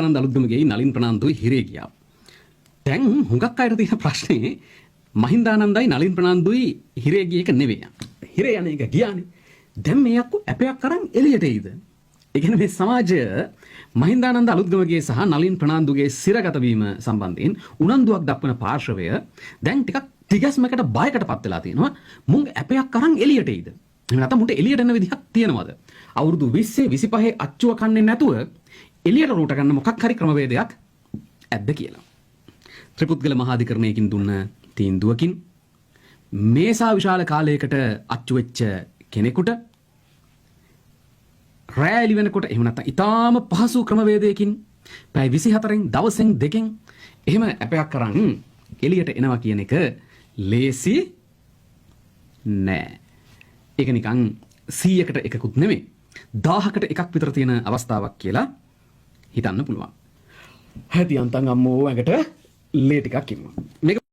මහින්දානන්ද අලුත්ගමගේ නලින් ප්‍රනාන්දුයි හිරේ ගියා. දැන් හුඟක් අයට තියෙන ප්‍රශ්නේ මහින්දානන්දයි නලින් ප්‍රනාන්දුයි හිරේ ගිය එක නෙවෙයි. හිරේ යන එක ගියානේ. දැන් මේ අක්කු ඇපයක් අරන් එළියට එයිද? ඒ කියන්නේ මේ සමාජය මහින්දානන්ද අලුත්ගමගේ සහ නලින් ප්‍රනාන්දුගේ සිරගත වීම සම්බන්ධයෙන් උනන්දුවක් දක්වන පාර්ශවය දැන් ටිකක් තිගැස්මකට බයකටපත් වෙලා තියෙනවා. මුං ඇපයක් අරන් එළියට එයිද? එහෙම නැත්නම් මුන්ට එළියට එන්න විදිහක් තියෙනවද? අවුරුදු 20 25 අච්චුව කන්නේ නැතුව එළියට රූට ගන්න මොකක් හරි ක්‍රමවේදයක් ඇද්ද කියලා. ත්‍රිපුද්ගල මහාධිකරණයකින් දුන්න තීන්දුවකින් මේසා විශාල කාලයකට අච්චු වෙච්ච කෙනෙකුට රැලි වෙනකොට එහෙම නැත්නම් ඊටාම පහසු ක්‍රමවේදයකින් පැය 24න් දවසෙන් දෙකෙන් එහෙම අපයක් කරන් එළියට එනවා කියන එක ලේසි නෑ. ඒක නිකන් 100කට එකකුත් නෙමෙයි 1000කට එකක් විතර තියෙන අවස්ථාවක් කියලා හිතන්න පුළුවන්. හැටි අන්තන් අම්මෝ ඇඟට ලේ ටිකක් ඉන්නවා. මේක